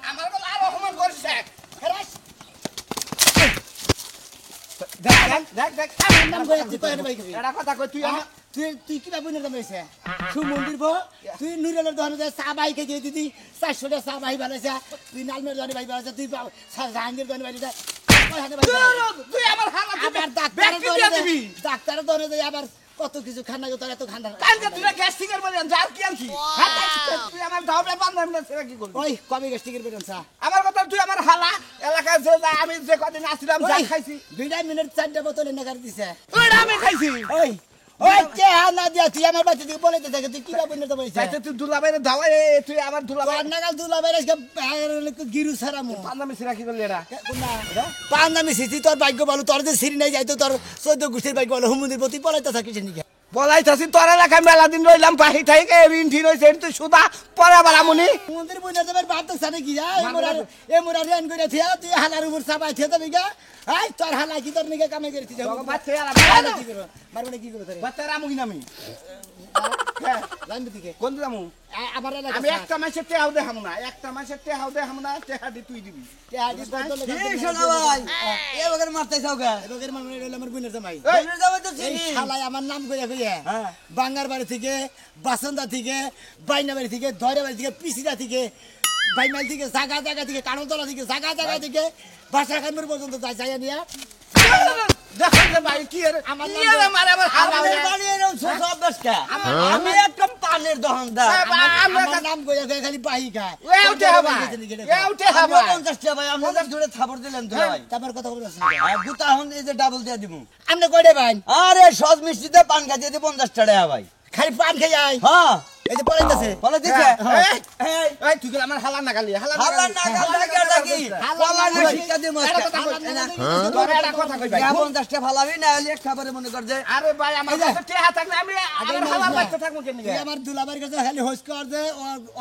আমার বল আর অপমান করছে দেখ আমার নাম কইছি কই ভাই এটা কথা কই তুই কি বাবু নাম হইছে সুমন্দির বো তুই নুরেলের দহনে যে চা বাই কে দিয়ে দিদি 400 টাকা চা বাই বানাইছা তুই নালমের দহনে বাই বানাইছা তুই জাহাঙ্গীর দহনে বাই দিছা তুই আমার হালা আবার ডাক্তারের দহনে যাই আবার কত কিছু খানা গো তোর এত খানা কালকে তুই গ্যাস্ট্রিকের বলেন যার কি আনছি তুই আমার দাওবে বান্ধব না সেটা কি করবি ওই কবে গ্যাস্ট্রিকের বলেন চা আমার কথা তুই আমার হালা এলাকায় যে আমি যে কদিন আসছিলাম যা খাইছি 2 মিনিট 4টা বোতল এনে গাড়ি দিছে ওইটা আমি খাইছি ওই কে না দিয়া তুই আমার বাচ্চা তুই বলে দিতে তুই কি বাবু নিতে বলছিস তাই তুই দুলাবাইরে দাওয়া তুই আমার দুলাবাই নাগাল দুলাবাইরে গিরু সারামু পান্দামি সিরা কি করলি এটা কোনা পান্দামি সিটি তোর ভাগ্য ভালো তোর যে সিরি নাই যাইতো তোর 14 গুষ্টির ভাগ্য ভালো হুমুদের প্রতি পলাইতা থাকিস নাকি বলাইতাছি তোর এলাকায় মেলা দিন রইলাম পাহি থাইকে ঋণ ঠিক হইছে তুই সুদা পরে বারামুনি হুমুদের বইনা যাবার বাদ তো সানে কি যায় এ মোরা রেন কইরা থিয়া তুই হালার উপর চাপাই থিয়া তবে গা এই তোর হালা কি তোর নিকে কামে করিস যাও বাচ্চা আলা কি করো মারবনে কি করো তোরে বাচ্চা রামু কি নামি হ্যাঁ লাইন দিকে কোন রামু আমার এলাকা আমি একটা মাসে টেহাও দেখাম না একটা মাসে টেহাও দেখাম না টেহাডি তুই দিবি টেহাডি বদলে কি শোনা ভাই এ বগের মারতেছাও গা এ বগের মানে হইলো আমার বোনের জামাই বোনের জামাই তো চিনি শালাই আমার নাম কইয়া কইয়া হ্যাঁ বাঙ্গার বাড়ি থেকে বাসন্দা থেকে বাইনা বাড়ি থেকে ধরে বাড়ি থেকে পিছিদা থেকে বাইমাল থেকে জায়গা জায়গা থেকে কানতলা থেকে জায়গা জায়গা থেকে বাসা কানপুর পর্যন্ত যাই নিয়া দেখেন যে ভাই কি আমার নাম মারে আমার হালার বাড়ি এরকম সব বেশকা আমি একদম পানের দহনদার আমার নাম কইয়া খালি বাহি খায় এ উঠে হবা 50 টাকা ভাই আমরা ধরে থাপড় দিলেন তো ভাই তারপর কথা বলছ গুতা হন এই যে ডাবল দিয়া দিমু আপনি কইডে ভাই আরে সজ মিষ্টিতে পান খা দিয়ে 50 টাকা ভাই খালি পান খাই আই হ্যাঁ এই যে পলাইতাছে এই তুই আমার হালা না গালি হালা না গালি হালা না শিক্ষা দে মত তোর একটা কথা কই ভাই 50 টাকা ফালাবি না হলে খাবারে মনে কর যে আরে ভাই আমার কাছে টেহা থাকলে আমি আমার হালা বাইতে থাকবো কেন তুই আমার দুলাবার কাছে খালি হোস কর দে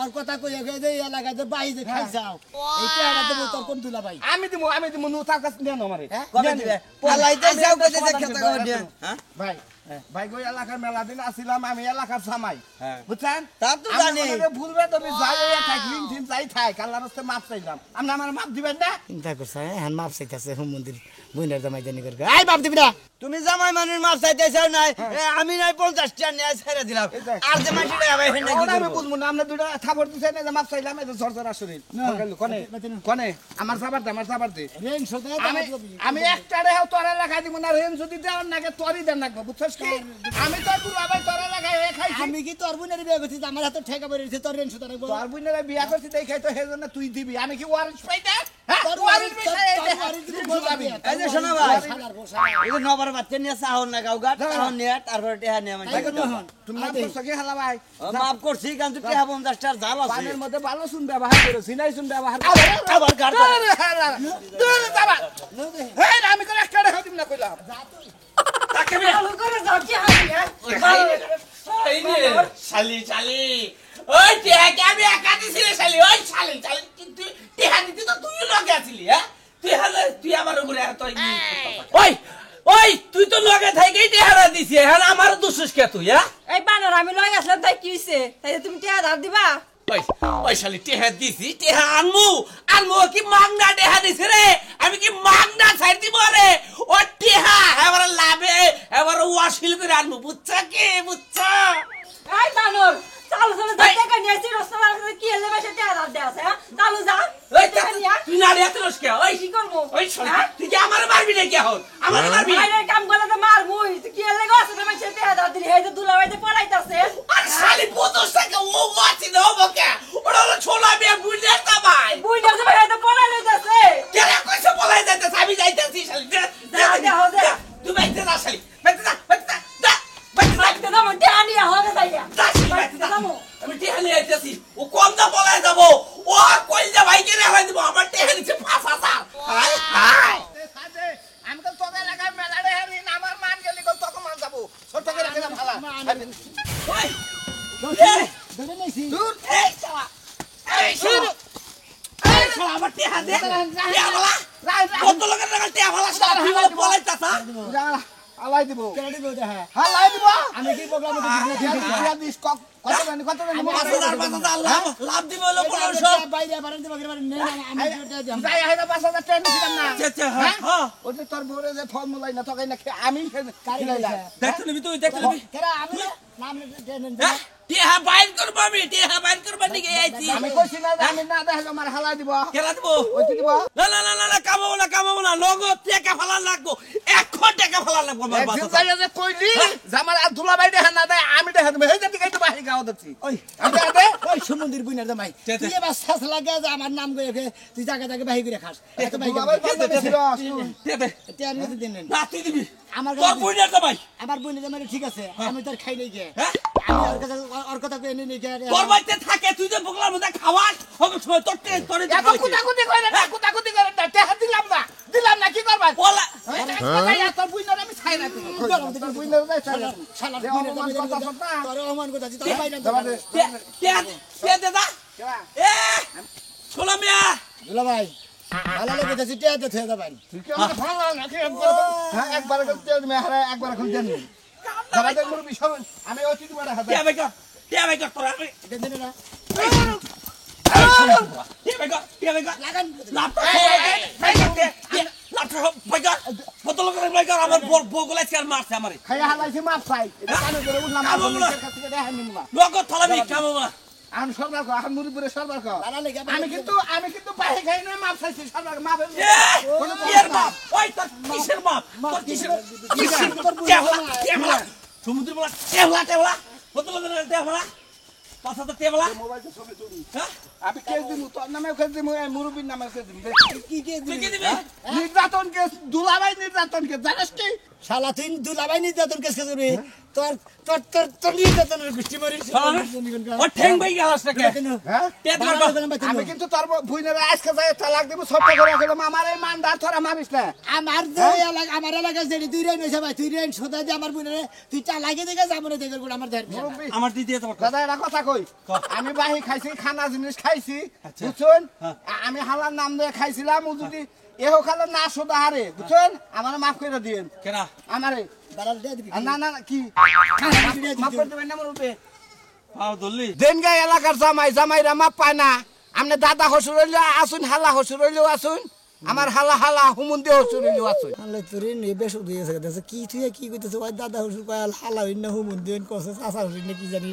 ওর কথা কইয়া কই দে এলাকায় যে বাই যে খাই যাও এই টেহাটা দেব তোর কোন দুলা ভাই আমি দিমু নু তার কাছে নেন আমারে কবে দিবে পলাইতে যাও কইতে যে খেতে কবে দেন হ্যাঁ ভাই ভাই গো এলাকার মেলা দিন আসিলাম আমি এলাকার সামাই বুঝছেন তা তো জানি ভুলবে তুমি যাই থাকলিন দিন যাই থাক আল্লাহর রাস্তায় মাপ চাইলাম আপনি আমার মাপ দিবেন না চিন্তা করছ হ্যাঁ মাপ চাইতাছে হুম মন্দির বইনার জামাই জানি করে এই মাপ দিবি না তুমি জামাই মানের মাপ চাইতেছ না আমি নাই 50 টাকা নিয়ে ছেড়ে দিলাম আর যে মাইটা আবার হেনে কি আমি বুঝমু না আপনি দুইটা থাপড় দিছেন না যে মাপ চাইলাম এই জরজরা শরীর কোনে আমার সাবার দে রেন সদা আমি একটা রেও তোরে লাগাই দিব না রেন যদি দেওয়ার নাকে তোরই দেন নাকবো বুঝছস কি আমি তোর দুলাভাই তোরে লাগাই খাইছি আমি কি তোর বোনের বিয়ে করছি আমার হাতে ঠেকা পড়ে রইছে তোর রেন সদা রাখবো তোর বোনের বিয়ে করছি তাই খাই তো হেজন্য তুই দিবি আমি কি ওয়ারেন্ট পাই না তোর ওয়ারেন্ট পাই এই যে শোনা ভাই এই যে নবার বাচ্চা নিয়ে সাহন না গাউগা সাহন নিয়ে তারপর টেহা নিয়ে আমি তুমি মাফ করছ কি হালা ভাই মাফ করছি কারণ তুই টেহা 50 টাকা জাল আছে পানের মধ্যে ভালো শুন ব্যবহার করো সিনাই শুন ব্যবহার আবার গাড় দূর যাবা এই আমি কোন একটা রেখা দিম না কইলাম যা তুই তাকে ভালো করে যাও কি হালি এই নে শালি ওই টেহা কে আমি একা দিছিলি শালি ওই শালি কিন্তু টেহা দিতে তো তুইও লগে আছিলি হ্যাঁ তুই আমার উপরে এত ওই তুই তো লগে থাইকেই টেহারা দিছি হ্যাঁ আমার দুঃসুস কে তুই হ্যাঁ এই বানর আমি লগে আসলাম তাই কি হইছে তাই তুমি টেহা ধার দিবা ওই শালি টেহা দিছি টেহা আনমু কি মাগনা টেহা দিছি রে আমি কি মাগনা ছাড় দিব রে ও টেহা এবার লাভে এবার ওয়াশিল করে আনমু বুঝছা কি বুঝছা এই বানর চালু চালু টাকা নিয়ে আসি রাস্তার কাছে কি এলে বসে টেহা ধার দে আছে হ্যাঁ চালু যা ওই তুই না রে এত রসকে ওই কি করব ওই শালি তুই কি আমার মারবি নাকি এখন আমার মারবি আরে কাম করে তো মারবো তুই কি এলে গছ তুমি সে টেহা ধার দিলি এই যে দুলাভাইতে পলাইতাছে আর শালি বুঝছস ও ওয়াচি দাও বকে ওরা হলো ছোলা বিয়া বুইলা তা ভাই বুইলা যে ভাই তো পলাই লইতাছে কেন কইছে পলাই যাইতাছ আমি যাইতাছি শালি যা তুই বাইতে যা শালি বাইতে যা বাইতে দাও টেহা নিয়ে হবে যাইয়া বাইতে দাও আমি টেহা নিয়ে আইতাছি ও কোন দা পলাই যাব ও কইল যা ভাই কে রে দিব আমার টেহা নিচে 5000 হাই আমি তো তোদের লাগাই মেলা রে হেরিন আমার মান গেলি কল তখন মান যাব ছোট করে রেখে দাম ভালা ওই ধরে নাইছি দূর এই শালা আমার টেহা দে টেহা ভালা কত লোকের টাকা টেহা ভালা শালা তুই পলাইতাছ হালাই দিব কেন দিব দেখা হালাই দিব আমি কি প্রোগ্রাম কত জানি 5,000 লাভ দিব হলো 1500 বাইরে বারান্দা বাগের বারে নেন আমি এটা দিলাম যাই আইনা 5,000 টাকা দিলাম না আচ্ছা হ্যাঁ ওই যে তোর বউরে যে ফল মলাই না তোকে না আমি খাইলাম দেখতে নিবি তুই দেখতে নিবি কেরা আমি নাম দেন হ্যাঁ টিহা বাইর করব আমি টিহা বাইর করব দিকে আইছি আমি কইছি না যে আমি না দেখালে আমার হালাই দিব কেলা দিব ওই দিব না কামাবো না নগদ টাকা ফালা লাগবো 100 টাকা ফালা লাগবো আমার একদিন বাসা যাইয়া যে কইলি যে আমার আর দুলাভাই দেখা না দেয় আমি দেখা দেব এই যে দিকে তো বাহি গাও দিচ্ছি ওই ওই সমুদ্রের বুইনার জামাই তুই এবার শ্বাস লাগা যে আমার নাম করে তুই জায়গা জায়গা বাহি করে খাস এত বাহি দুলাভাই দে দে এটা আর মধ্যে দিন না তুই দিবি আমার তোর বুইনা ভাই আমার বুইনার জামাই ঠিক আছে আমি তোর খাই নাই গে হ্যাঁ আমি ওর কথা কই এনে গে তোর বাইতে থাকে তুই যে বগলার মধ্যে খাওয়াস হবে সময় তোর তোরে এত কুতাকুতি কইরে না কুতাকুতি করে না টাকা দিলাম না কি করবা বলা তোর বুইনার আমি ছাই না তোর বুইনার যাই ছাই না শালা যে বুইনার অপমান জামাই কথা শোন না। তোর অপমান কথা তুই তোর বাইরে কে দাদা এ শোনা মিয়া দুলা ভাই ভালো লাগে তো চিটিয়া দে থে ভাই তুই কি আমাকে ভালো না কি হ্যাঁ একবার করে দে হারা একবার করে দেন দাদা দেন মুরবি সব আমি ওই দিদি বড় হাতে কে ভাই কর তোরা দেন দেন না কে ভাই কর লাগান লাভ বদল করে ভাই কর আমার বগলা চাল মারছে আমারে খাইয়া হালাইছি মাপ চাই এটা কানে ধরে উঠলাম আমার কাছে দেখাই নিমু না নগদ থালাবি কামাবো আমি সরবার কো আমি মুরবিরে সরবার কো ভালো লাগে আমি কিন্তু বাইরে খাই না মাপ চাইছি সরবার মাপ এর বাপ ওই তোর কিসের বাপ তোর কিসের সমুদ্র বলা টেবলা বদল করে টেবলা পাঁচা তো টেবলা মোবাইল তো ছবি তুলি হ্যাঁ আমি কেস দিমু তোর নামে কেস দিমু এই মুরবির নামে কেস দিমু কি কি তুই কি দিবি নির্যাতন কেস দুলাভাই নির্যাতন কেস জানিস কি শালা তুই দুলাভাই নির্যাতন কেস করবি তোর তোর তোর তোর নির্যাতনের গোষ্ঠী মরিস ও ঠ্যাং ভাই গেলাস না কে হ্যাঁ আমি কিন্তু তোর বুইনের আজকে যাই তালাক দিব সব করে রাখলাম আমার এই মানদার তোরা মারিস না আমার যে এলাকা আমার এলাকা যেটি তুই রেন হইছে ভাই তুই রেন সোদা দিয়ে আমার বোনের তুই চা লাগিয়ে দেখে যাবো না দেখে আমার ধর মুরব্বি আমার দিদি তোমার দাদা এটা কথা কই আমি বাহি খাইছি খানা জিনিস খাইছি বুঝছেন আমি হালার নাম দিয়ে খাইছিলাম ও যদি এও খালে না সোদা হারে বুঝছেন আমার মাফ করে দিয়েন কেনা আমারে বাড়াল দিয়ে দিবি না না কি মাফ করে দেবেন না মুরব্বি পাও দল্লি দেনগা এলাকার জামাইরা মাপ পায় না আমনে দাদা হসুর হইলেও আসুন হালা হসুর হইলেও আসুন আমার হালা হুমুন্দি হসুর হইলেও আসুন আল্লাহ তোর নে বেশ দিয়ে গেছে কি তুই কি কইতেছ ওই দাদা হুসুর কয়াল হালা হইন না হুমুন দিন কসে চাচা হইন না কি জানি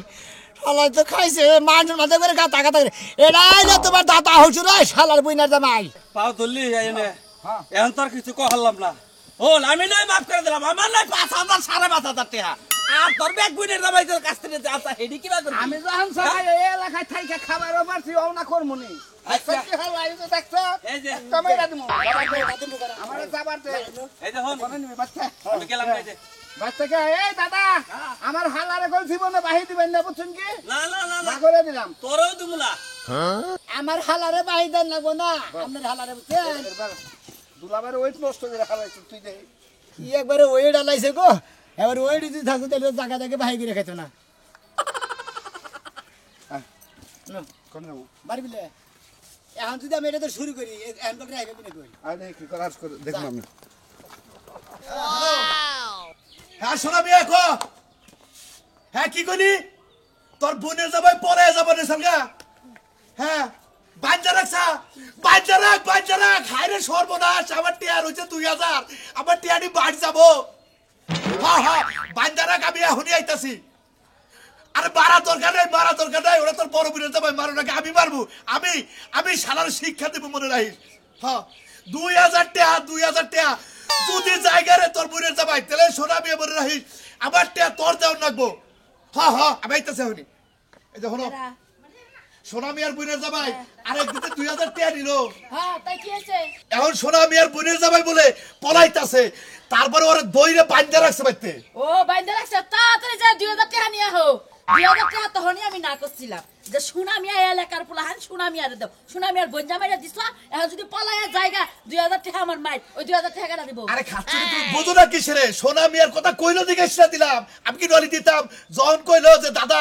শালা তো খাইছে মানুষ মাঝে করে গাতা গাতা করে এরাই না তোমার দাদা হুসুর ওই শালার বইনার জামাই পাও দল্লি এনে এখন তোর কিছু কহলাম না ও আমি নয় মাফ করে দিলাম আমার নয় 5,000 5,500 টাকা আর তোর ব্যাগ বুইনের দামাই তোর কাছ থেকে আসা হেডি কি বাগ আমি যখন সবাই এই এলাকায় থাইকা খাবারও পারছি ও না করবো নি আচ্ছা। কি হালা এই যে দেখছো এই যে টমেটো দিমু আমার যাবার দে এই যে হন কোনে নিবি বাচ্চা আমি গেলাম এই যে বাচ্চাকে এই দাদা আমার হালারে কই জীবনে বাহি দিবেন না বুঝছেন কি না না করে দিলাম তোরও দিমুলা আমার হালারে বাহি দেন লাগবো না আপনার হালারে বুঝছেন দুলাবার ওয়েট নষ্ট করে হালাইছিস তুই দেখি কি একবারে ওয়েট আলাইছে গো এবার ওয়েট যদি থাকতো তাহলে জায়গা জায়গা বাহি করে খাইতো না কোন যাবো বাড়ি বিলে এখন যদি আমি এটা তো শুরু করি এখন তো রাখবে কিনে কই আরে কি করাস করে দেখুন আমি হ্যাঁ শোনা বিয়া কো হ্যাঁ কি করি তোর বোনের যাবে পরে যাবে রে সঙ্গা হ্যাঁ বাঞ্জা রাখ হাইরে সর্বনাশ আমার টিয়ার হচ্ছে 2,000 আমার টিয়াটি বাড়ি যাবো হ্যাঁ বাঞ্জা রাখ আমি এখনই আইতাছি আরে মারা দরকার নাই ওরা তোর বড় বোনের যাবে মারো নাকি আমি মারবো আমি শালার শিক্ষা দেবো মনে রাখিস হ্যাঁ 2,000 টাকা যদি জায়গারে তোর বোনের যাবাই তাহলে সোনা বিয়ে মনে রাখিস আমার টিয়া তোর দেওয়ার লাগবো হ্যাঁ আমি আইতাছি এখনই এই যে হলো সোনা মিয়ার বোনের জামাই আরেক দিতে 2,000 টাকা নিল হ্যাঁ তাই কি হয়েছে এখন সোনা মিয়ার বোনের জামাই বলে পলাইতাছে তারপরে ওরা দইরে বান্ধা রাখছে বাইতে ও বাইন্দা রাখছে তাড়াতাড়ি যা 2,000 টাকা নিয়ে হো 2,000 টাকা তখনই আমি না করছিলাম যে সুনামিয়া এলাকার পোলাহান সুনামিয়ারে দাও সুনামিয়ার বঞ্জামাইরা দিছলা এখন যদি পলায়া জায়গা 2,000 টাকা আমার মাই ওই 2,000 টাকা না দিব আরে খাচ্ছি তুমি বোঝো না কিসেরে সোনা মিয়ার কথা কইলো দিকে এসে দিলাম আমি কি নলি দিতাম জন কইলো যে দাদা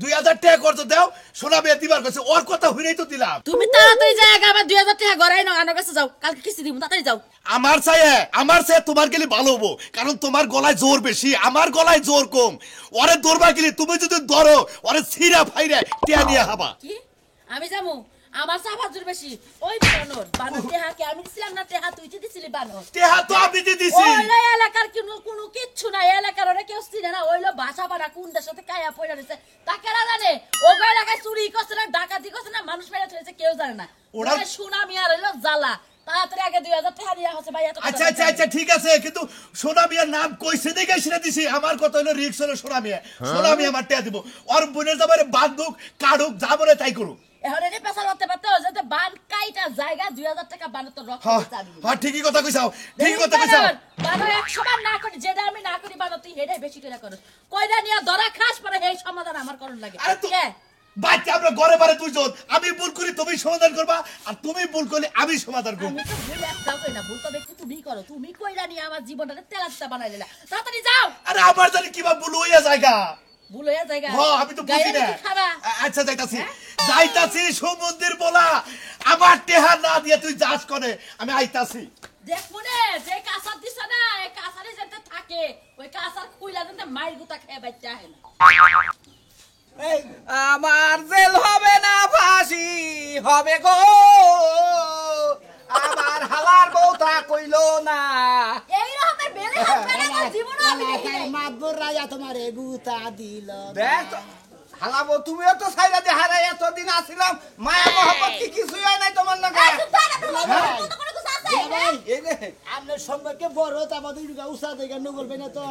2000 টাকা করতে দাও সোনা মেয়ে দিবার কাছে ওর কথা হইলেই তো দিলাম তুমি তাড়াতাড়ি যাই আগে আমার 2000 টাকা গড়াই নাও আনার কাছে যাও কালকে কিস্তি দিব তাড়াতাড়ি যাও আমার চাই তোমার গেলে ভালো হবো কারণ তোমার গলায় জোর বেশি আমার গলায় জোর কম ওরে দৌড়বা গেলে তুমি যদি ধরো ওরে ছিঁড়া ফাইরে টিয়া নিয়ে হাবা কি আমি যাবো আমার সাহায্য বেশি ওই বানর টেহাকে আমি দিছিলাম না টেহা তুই যে দিছিলি বানর টেহা তো আমি দিয়ে দিছি ওইলো এলাকার কোনো কিচ্ছু নাই এলাকার ওরা কেউ চিনে না ওইলো ভাষা পারা কোন দেশের সাথে কায়া পয়লা রয়েছে তাকে না জানে ওগো এলাকায় চুরি করছে না ডাকাতি করছে না মানুষ মেরে চলেছে কেউ জানে না ওরা সুনামি আর হইলো জ্বালা তাড়াতাড়ি আগে 2000 টাকা দিয়া হচ্ছে ভাই এত আচ্ছা ঠিক আছে কিন্তু সোনা মিয়ার নাম কইছে দেখে সেটা দিছি আমার কথা হলো রিক্স হলো সোনা মিয়া আমার টিয়া দিব ওর বোনের যাবারে বান্দুক কাড়ুক যা বলে তাই করুক এখন এনে পেছাল হতে পারতো যাতে বান কাইটা জায়গা 2000 টাকা বান তো রক্ত চাবি হ্যাঁ ঠিকই কথা কইছাও বান 100 বার না করি যেটা আমি না করি বান তুই হেডে বেশি করে করস কইরা নিয়া ধরা খাস পরে এই সমাধান আমার করন লাগে কে বাচ্চা আমরা ঘরে বারে দুইজন আমি ভুল করি তুমি সমাধান করবা আর তুমি ভুল করলে আমি সমাধান করব আমি তো ভুল একটাও কই না ভুল তো দেখছি তুমি করো তুমি কইরা নিয়া আমার জীবনটাকে তেলাস্তা বানাই দিলা তাড়াতাড়ি যাও আরে আমার জানি কিবা ভুল হইয়া জায়গা ভুল হইয়া জায়গা হ্যাঁ আমি তো বুঝি না আচ্ছা যাইতাছি সমুদ্রের বলা আমার টেহা না দিয়ে তুই যাস করে আমি আইতাছি দেখ মনে যে কাসার দিছ না এই কাসারে যেতে থাকে ওই কাসার খুইলা দিতে মাইর গুতা খেয়ে বাইতে আহে না আমার জেল হবে না ফাঁসি হবে গো আমার হালার বউটা কইলো না এই রকমের বেলে হাত বেলে জীবন আমি দেখি নাই মাতবর রাজা তোমার এগুতা দিল দেখ তো, হালাবো তুমিও তো সাইরা দিয়ে হারাই এতদিন আসিলাম মায়া মহব্বত কি কিছুই হয় নাই তোমার নাকি এই যে আপনার সম্পর্কে বড় আমাদের উষা দেখে নো বলবে না তো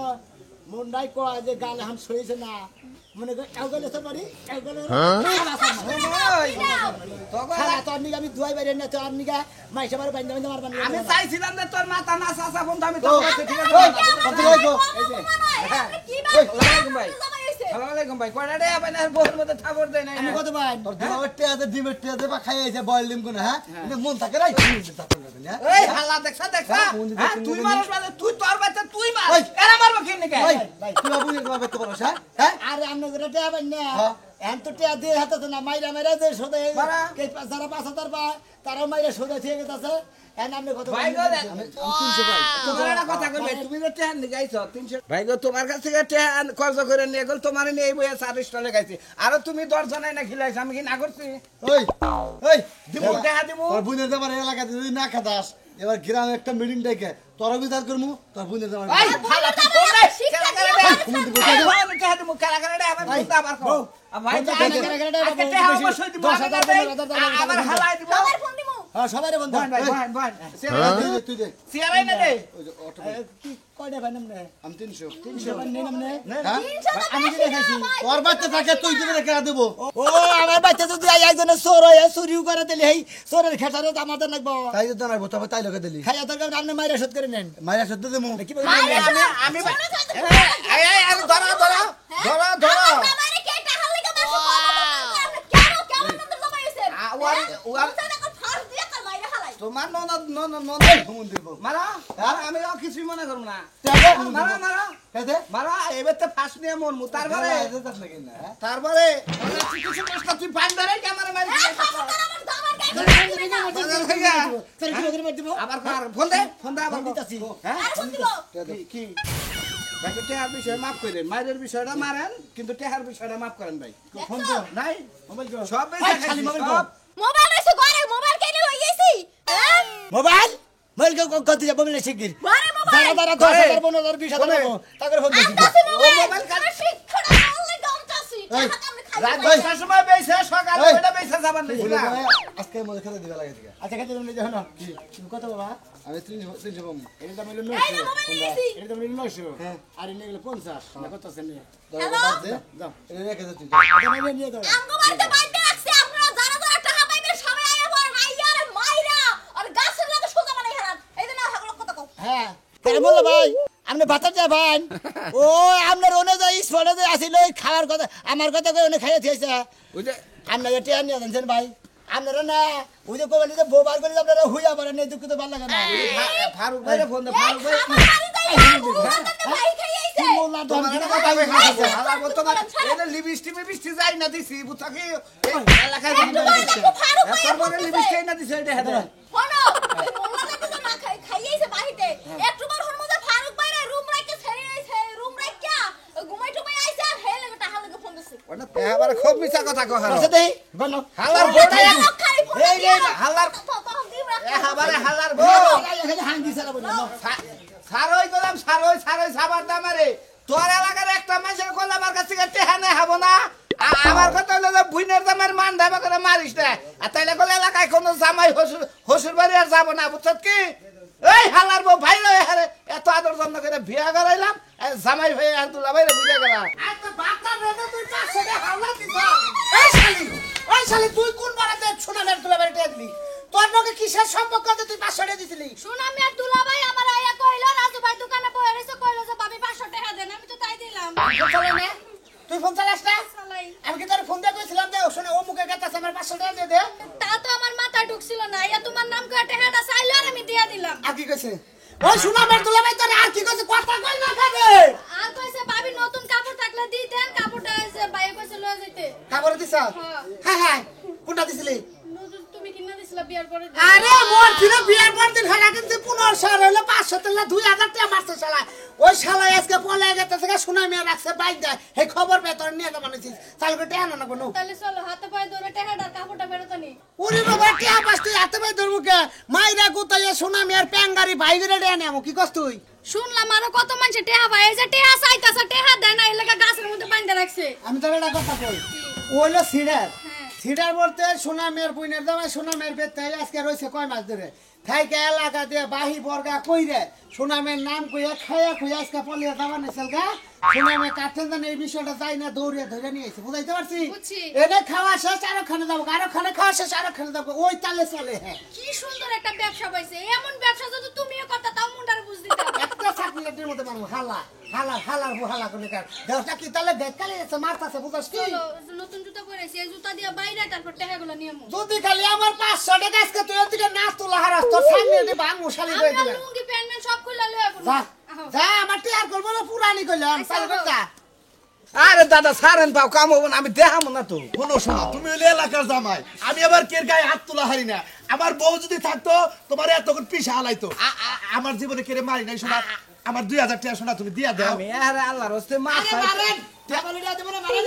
মুন্ডাই কয় যে গাল হাম সইছে না মনে কর এগলে তো পারি এগলে তো আমি দুয়াই বাইরে না তো আপনি মাইসা মার বাইন্দা বাইন্দা মারবানি আমি চাইছিলাম যে তোর মাথা না চাচা ফোন আমি তো ঠিক আছে আসসালামু আলাইকুম ভাই কয়টা রে আপনি বউর মধ্যে থাবর দেয় না আমি কত ভাই তোর দিমাগের টেয়াতে ডিমের টেয়াতে বা খাইয়েছে বয়েল ডিম কোন হ্যাঁ মন থাকে রাই এই হালা দেখছা হ্যাঁ তুই মারস মানে তুই তোর বাচ্চা তুই মার এরা মারবো কি নাকি ভাই তুই বাবুকে তোমার বেতে পারছ হ্যাঁ আরে আপনি যেটা টেয়া পাই না এখন তো টেয়া দিয়ে হাতে তো না মাইরা মাইরা যে সোদে যারা 5000 পায় তারাও মাইরা সোদে ঠিক আছে এখন আপনি কত ভাই গো আমি 300 ভাই তোমার একটা কথা কই তুমি তো টেহান নিয়ে গাইছো 300 ভাই গো তোমার কাছ থেকে টেহান কর্জ করে নিয়ে গেল তোমার নিয়ে এই বইয়া 40 টাকা গাইছি আর তুমি 10 জনাই না খিলাইছ আমি কি না করছি ওই ওই দিমু টেহা দিমু তোর বুনের যাবার এলাকাতে যদি না খাদাস এবার গ্রামে একটা মিটিং ডেকে তোরা বিচার করমু তোর বুনের যাবার ভাই খালা তুই কোন রে কারা কারা রে আমি টেহা দিমু কারা কারা রে আমার বুঝতে আবার কও ভাই আজকে টেহা অবশ্যই দিমু আবার হালাই দিমু আমার ফোন দিমু হ্যাঁ সবারে বন্ধ ভাই ভাই তুই দে সিয়ারাই না দে কি কয়টা ভাই নামনে আমি 300 300 ভাই নেই নামনে হ্যাঁ আমি কি দেখাইছি তোর বাচ্চা থাকে তুই দিবে রেখে দেব ও আমার বাচ্চা যদি একজনে চোর হয়ে চুরিও করে দিলে এই চোরের খেটারে আমাদের লাগবো তাই তো জানাবো তবে তাই লোকে দিলি খাইয়া তোর আপনি মাইরা শোধ করে নেন মাইরা সত্য দেবো কি আমি এই ধরা ধরা ধরা ধরা আমারে কে টাকা লাগা মাসে কেন কেমন নন্দর জমাইছে ওয়ার ফাস দিয়া কাল মাইরা হালাই তোমার নন ঘুমন দিব মারা আমি কিছু মনে করব না মারা মারা কেদে মারা এবার তো ফার্স্ট নিয়ে মন তারপরে এতে তাস লাগে না তারপরে কিছু প্রশ্ন তুই পান ধরে ক্যামেরা মারি আবার ফোন দে আবার দিতাছি হ্যাঁ ফোন দিব কি ভাই টেহার বিষয় মাফ করেন মায়ের বিষয়টা মারেন কিন্তু টেহার বিষয়টা মাফ করেন ভাই ফোন দাও নাই মোবাইল দাও সব খালি মোবাইল দাও মোবাইল এসে ঘরে মোবাইল কেন হই গেছি হ্যাঁ মোবাইল মোবাইল কত যাব মোবাইল শিগগির ঘরে মোবাইল দাঁড়া 10,000 15,000 20,000 দেবো তারপরে ফোন দিছি ও মোবাইল কানে শিক্ষা আল্লাহ দমতাছি টাকা আমি খাই রাত 10টার সময় বেইছে সকালে ওইটা বেইছে যাবার নেই না আজকে মধ্যে খেতে দিবা লাগে থেকে আচ্ছা খেতে তুমি দেখো না তুমি কত বাবা আমি 300 পাবো এটা দাম হলো এই না 900 মোবাইল নিয়েছি এটা দাম হলো 900 আর এনে গেল 50 না কত আছে নে হ্যালো দাও এটা রেখে দে তুই এটা নিয়ে দাও আমগো বাড়িতে বাইতে রাখছি আপনারা যারা যারা টাকা পাইবেন সবাই আয়া পড়েন আইয়া রে মাইরা আর গাছের লগে সোজা মানে হেরান এই যে না হাগলো কথা কও হ্যাঁ তাই বললো ভাই আপনি ভাত যা ভাই ও আপনার অনুযায়ী স্পটে যে আসিল ওই খাওয়ার কথা আমার কথা কই উনি খাইয়া দিয়েছে ওই যে আপনার এটা নিয়ে জানছেন ভাই আপনারা না ওই যে কোবেন যে বোবার করে আপনারা হুইয়া পড়েন এই দুঃখ তো ভালো লাগে না ফারুক ভাই ফোন দে ফারুক ভাই আমার বাড়ি যাই ভাই খাই তুই মোল্লা দন তোমার দিনা কথা কথা কই কইছিস হালা বল তোমার এটা লিপস্টিক যাই না দিছি বুঝছো কি এই এলাকায় একটু বড় দেখো ফারুক ভাই তোর বলে লিপস্টিক না দিছে এটা হেদে হনো মোল্লা দেখো না খাইয়েছে বাহিতে একটু বার হন মধ্যে ফারুক ভাই রুম রাইকে ছেড়ে আইছে রুম রাইকা ঘুমাই টুমাই আইছে আর হে লাগে টাকা লাগে ফোন দিছে ওটা এবারে খুব মিছা কথা কয় আচ্ছা দেই বলো হালার বউ এই রে হালার এবারে হালার বউ এখানে হাং দিছ না বলো সারই গলাম সারই সাবার দামারে তোর এলাকার একটা মানুষের কল আমার কাছে টেহানে হবো না আমার কথা হলো যে বুইনের দামের মান ধাবা করে মারিস না আর তাইলে কল এলাকায় কোনো জামাই হসুর বাড়ি আর যাবো না বুঝছত কি এই হালার বউ ভাই রে হারে এত আদর যত্ন করে বিয়া করাইলাম জামাই ভাই আর দুলা ভাই রে বুঝে গেলাম আচ্ছা বাচ্চা রেতে তুই পাঁচশো টাকা হাওলা দিছ ওই শালি তুই কোন বাড়াতে সোনালের তুলা বাড়িতে দিলি তোর লগে কিসের সম্পর্ক আছে তুই 500 টাকা দিছিলি সুনামি আর দুলা ভাই আমার আইয়া কইলো রাজু ভাই দোকানে বসে রইছে কইলো যে ভাবি 500 টাকা দেন আমি তো তাই দিলাম চলে না তুই ফোন চালাস না চালাই আমি কি তোর ফোন দিয়ে কইছিলাম যে শুনে ও মুখে গেছে আমার 500 টাকা দিয়ে দে তা তো আমার মাথায় ঢুকছিল না আইয়া তোমার নাম করে টাকাটা চাইলো আর আমি দিয়া দিলাম আর কি কইছে ওই সোনামের তুলা ভাই তোর আর কি কইছে কথা কই না খাবে আর কইছে ভাবি নতুন কাপড় থাকলে দি দেন কাপড়টা এসে ভাই কইছে লয়ে যাইতে খবর দিছ হ্যাঁ হ্যাঁ কোনটা দিছিলি নতুন তুমি কিনা দিছিলা বিয়ার পরে আরে মোর ছিল বিয়ার পর দিন হারা কিন্তু 1500 হলো 500 টাকা 2000 টাকা মারছে শালা ওই শালা আজকে পলে গেছে থেকে সুনামি রাখছে বাইক দেয় এই খবর পে তোর নিয়ে বানাইছিস চালকে টাকা না কোনো তাহলে চলো হাতে পায়ে ধরে টাকাটা কাপড়টা ফেরত নি ওরে বাবা টাকা পাস তুই হাতে পাই ধরবো কে মাইরা গুতাইয়া সুনামি আর প্যাঙ্গারি ভাইগরে দেয়া নেমো কি কস তুই শুনলাম আরো কত মানুষ টেহা ভাই এই যে টেহা চাইতাছে টেহা দেয় না এই লাগা গাছের মধ্যে বাইন্ধা রাখছে আমি তোর একটা কথা কই ও হলো সিডার সিডার বলতে সোনামের বুইনের দামে সোনামের বেতে আজকে রইছে কয় মাস ধরে থাইকে এলাকা দিয়ে বাহি বর্গা কইরে সোনামের নাম কইয়া খাইয়া খুইয়া আজকে পলিয়া দাবা নেছিল গা সোনামে কাটেন জানে এই বিষয়টা যাই না দৌড়িয়ে ধরে নিয়ে আইছে বুঝাইতে পারছি বুঝছি। এনে খাওয়া শেষ আরো খানে যাবো আরো খানে খাওয়া শেষ আরো খানে যাবো ওই তালে চলে হ্যাঁ কি সুন্দর একটা ব্যবসা পাইছে এমন ব্যবসা যদি তুমিও করতে তাও মুন্ডার বুঝ দিতা একটা সার্কুলেটের মধ্যে মারবো হালার হালা করে কার দেওটা কি তালে দেখালে এসে মারতাছে বুঝছ কি চলো নতুন জুতা পরেছি এই জুতা দিয়ে বাইরে তারপর টাকাগুলো নিয়ে আমু যদি খালি আমার 500 টাকা আজকে তুই এদিকে নাচ তোলা হারাস তোর সামনে দিয়ে ভাঙ মশালি করে আমরা দিবে লুঙ্গি প্যান্ট ম্যান সব খুলে লয়ে পড়ব যা যা আমার টিয়ার করবো না পুরানি কইলাম চালু কর যা আরে দাদা সারেন পাও কাম হবো না আমি দেখাবো না তো শোনো শোনো তুমি হলে এলাকার জামাই আমি আবার কের গায়ে হাত তোলা হারি না আমার বউ যদি থাকতো তোমার এতক্ষণ পিছা হালাইতো আমার জীবনে কেড়ে মারি নাই শোনা আমার 2000 টাকা শোনা তুমি দিয়া দাও আমি আরে আল্লাহর হস্তে মাছ আরে মারেন টেবল দিয়া দেব না মারেন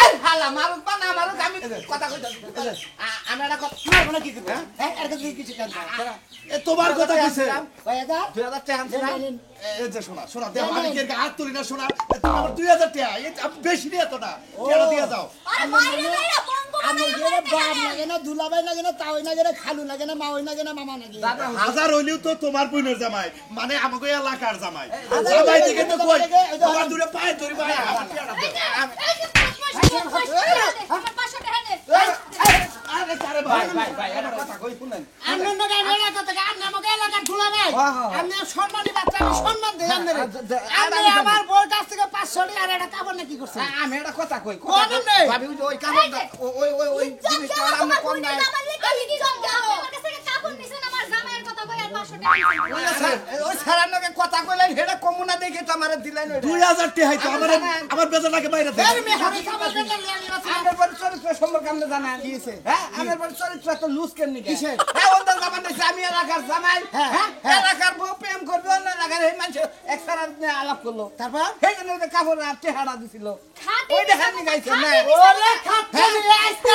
এই হালা মারুক বা না মারুক আমি কথা কইতাছি আমি এটা কথা মারবো না কি করব হ্যাঁ এর কাছে কিছু কেন এ তোমার কথা কিছে কয় দা 2000 টাকা আনছিলাম এই যে শোনা শোনা দেখো আমি কের গায়ে হাত তুলি না শোনা তুমি আমার 2000 টাকা এই বেশি নিয়ে তো না টাকা দিয়া দাও আরে বাইরে বাইরে বন্ধ আমি গেলে বাপ লাগে না দুলাভাই লাগে না তাওই লাগে না খালু লাগে না মাওই লাগে না মামা লাগে দাদা হাজার হইলেও তো তোমার বোনের জামাই মানে আমাকে এলাকার জামাই জামাই দিকে তো কই তোমার দূরে পায়ে ধরি ভাই আমার টাকা দাও আমার 500 টাকা দে আরে আরে ভাই ভাই ভাই এটা কথা কই শুনেন আমরা না গায় কথা গায় আমরা মগে এলাকা দুলাভাই আমি সম্মানী বাচ্চা আমি সম্মান দেই আমি আমার বউর কাছ থেকে 500 টাকা আর এটা কাবর না কি করছে আমি এটা কথা কই কোন নেই ভাবি ওই কাপড়টা ওই জিনিসটা আমরা কম নাই ওই সারানোকে কথা কইলেন হেডা কমুনা দেখে তো আমারে দিলেন 2000 টাকা হইতো আমার বেতনটাকে বাইরে দে এর মেহারি কাবর কেন লিয়া আমার বাড়ি চরিত্র সম্পর্কে আপনি জানেন কি হইছে হ্যাঁ আমার বাড়ি চরিত্র তো লুজ কেন নি কিসের? হ্যাঁ ওদের জামান দিছে আমি এলাকার জামাই হ্যাঁ এলাকার বউ প্রেম করবে না এলাকার এই মানুষ একসারা নিয়ে আলাপ করলো তারপর সেই জন্য ওদের কাপড় আর চেহারা দিছিল ওই দেখার নি গাইছে না ওরে খাচ্ছে আজকে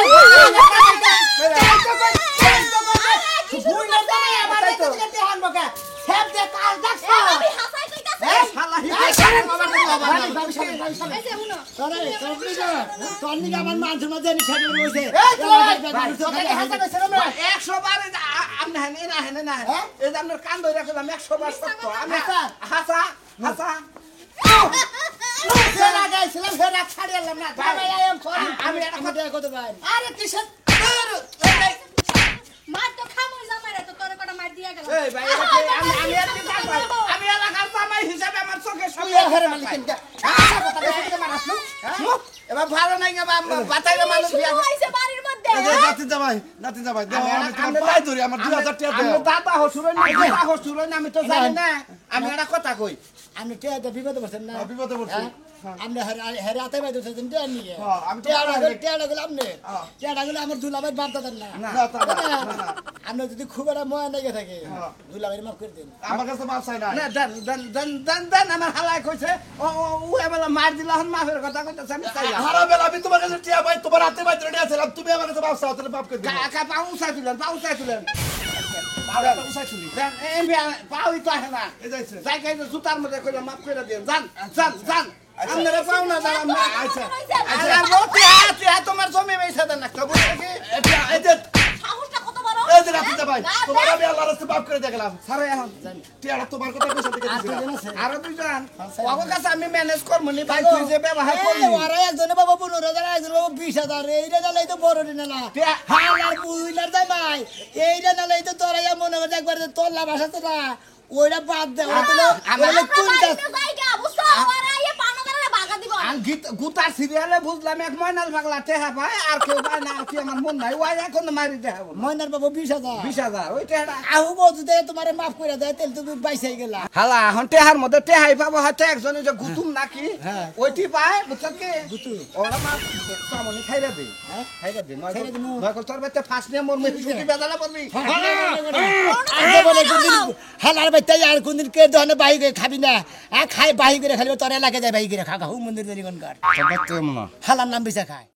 ভুল না জানে আমার থেকে দেহান বকা সব দে কাল দেখছ শালা আমার মানুষের মধ্যে নিষেধ রয়েছে 100 বার আপনি হেনে না হেনে না এই যে আপনার কান ধরে রাখলাম 100 বার সত্য আমি হাসা হাসা আমি একটা কথা কত ভাই আরে কিসের মার তো খামুই জামাইরা তো তোর কটা মার দিয়া গেল এই ভাই আমি আর কি জামাই আমি এলাকার জামাই হিসাবে আমার চোখে সব এবার ভালো নাই বাতাইলে মানুষ বিয়া হইছে বাড়ির মধ্যে নাতি জামাই দাও আমি তোমার পায়ে ধরি আমার 2000 টাকা দাও আমি দাদা হসুর আমি তো জানি না আমি একটা কথা কই আপনি টেহাটা বিপদে পড়ছেন না বিপদে পড়ছি। হ্যাঁ? আপনি হেরে হাতে বাইতে উঠেছেন টেহার নিয়ে হ্যাঁ, আমি তো টেহাটা পারি। গুলো আপনি টেহাটা গুলো আমার দুলাভাই বাদ দেন না না, তা না, না। আপনি যদি খুব একটা ময়া লেগে থাকে দুলাভাই মাফ করে দিন আমার কাছে মাপ চাই না না দেন দেন দেন দেন দেন আমার হালাই কইছে ও ও ও এবেলা মার দিলা হন মাফের কথা কইতাছে আমি চাইলাম হারাবেল আমি তোমার কাছে টিয়া ভাই তোমার হাতে ভাই রেডি আছিলাম তুমি আমার কাছে মাপ চাও তাহলে মাপ করে দিবো কাকা পাউ উসাই তুলেন ভাড়াটা উসাই তুলি দেন এমবি পাউই তো আসে না এই যাইছে যাই খাই জুতার মধ্যে কইলে মাফ করে দেন জান জান জান আপনারা পাও না জান আমরা আচ্ছা আর রতি আছে তোমার জমি বেচা দেন না তো বুঝছে কি এই যে সাহসটা কত বড় এই যে রাফিজা ভাই তোমার আমি আল্লাহর রাস্তায় মাপ করে দেখলাম সারে এখন টিয়াটা তোমার কথা কইছে থেকে আর দিছিলাম দুজন আছে আরো দুইজন ওগো কাছে আমি ম্যানেজ করব নি ভাই তুই যে ব্যবহার করলি ওরা একজনে বাবা 15,000 একজনে বাবা 20,000 এইটা নালাই তো বড় দিন না হালার বুইলার জামাই এইটা নালাই তো তোরা মনে করে একবার তোর লাভ আসাতে না ওইটা বাদ দে ওটা তো আমার কোনটা জায়গা বুঝছো আমার এই পানাদারে বাগা দিব আর গুতার সিরিয়ালে বুঝলাম এক ময়নাল পাগলা টেহা পায় আর কেউ পায় না আর কি আমার মন নাই ওই এখন মারি দেখাবো ময়নার বাবা 20,000 20,000 ওই টেহাটা আহু বলতে দে তোমারে মাফ করে দেয় তেল তুমি বাইসাই গেলা হালা এখন টেহার মধ্যে টেহাই পাবো হয়তো একজনে যে গুতুম নাকি হ্যাঁ। ওইটি পায় বুঝছ কি গুতু। ওরা মা সামনে খাইরা দে হ্যাঁ? খাইরা দে খাইরা দিমু। নয় তোর বেতে ফার্স্ট নিয়ে মোর মেয়ে ছুটি বেদালা পড়বি আগে বলে কোনদিন হালার বাইতে আর কোনদিন কে দহনে বাহি করে খাবি না খাই বাহি করে খালি তোর এলাকায় যায় বাহি করে খা খা হু মন্দির দেরি কোন কার হালার নাম বিছা খায়